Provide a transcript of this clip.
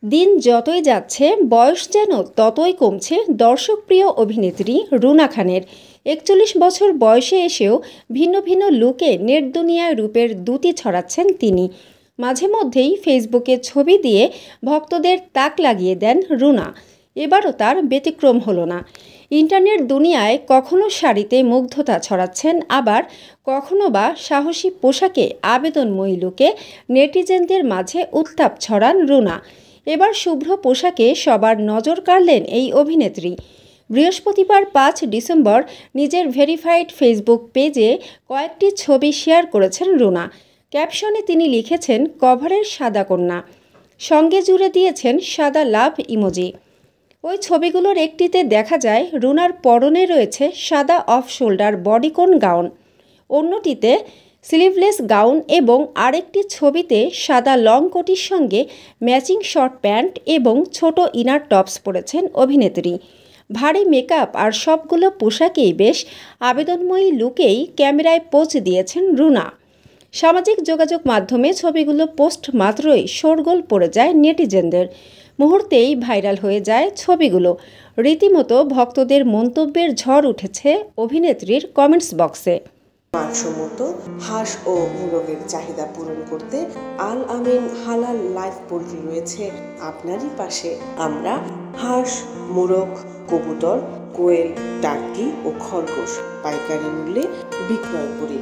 দিন যতই যাচ্ছে বয়স যেন ততই কমছে দর্শকপ্রিয় অভিনেত্রী রুনা খানের। ৪১ বছর বয়সে এসেও ভিন্ন ভিন্ন লুকে নেট দুনিয়ায় রূপের দ্যুতি ছড়াচ্ছেন তিনি। মাঝে মধ্যেই ফেসবুকে ছবি দিয়ে ভক্তদের তাক লাগিয়ে দেন রুনা। এবারও তার ব্যতিক্রম হলো না। ইন্টারনেট দুনিয়ায় কখনো শাড়িতে মুগ্ধতা ছড়াচ্ছেন, আবার কখনো বা সাহসী পোশাকে আবেদনময়ী লুকে নেটিজেনদের মাঝে উত্তাপ ছড়ান রুনা। এবার শুভ্র পোশাকে সবার নজর কাড়লেন এই অভিনেত্রী। বৃহস্পতিবার ৫ ডিসেম্বর নিজের ভেরিফাইড ফেসবুক পেজে কয়েকটি ছবি শেয়ার করেছেন রুনা। ক্যাপশনে তিনি লিখেছেন কভারের সাদা কন্যা, সঙ্গে জুড়ে দিয়েছেন সাদা লাভ ইমোজি। ওই ছবিগুলোর একটিতে দেখা যায় রুনার পরনে রয়েছে সাদা অফ শোল্ডার বডিকন গাউন, অন্যটিতে স্লিভলেস গাউন এবং আরেকটি ছবিতে সাদা লং কোটির সঙ্গে ম্যাচিং শর্ট প্যান্ট এবং ছোট ইনার টপস পরেছেন অভিনেত্রী। ভারী মেকআপ আর সবগুলো পোশাকেই বেশ আবেদনময়ী লুকেই ক্যামেরায় পোজ দিয়েছেন রুনা। সামাজিক যোগাযোগ মাধ্যমে ছবিগুলো পোস্ট মাত্রই শোরগোল পড়ে যায় নেটিজেনদের। মুহূর্তেই ভাইরাল হয়ে যায় ছবিগুলো। রীতিমতো ভক্তদের মন্তব্যের ঝড় উঠেছে অভিনেত্রীর কমেন্টস বক্সে। মানসম্মত হাঁস ও মোরগের চাহিদা পূরণ করতে আল আমিন হালাল লাইভ পোল্ট্রি রয়েছে আপনারই পাশে। আমরা হাঁস, মোরগ, কবুতর, কোয়েল, টার্কি ও খরগোশ পাইকারি মূল্যে বিক্রয় করি।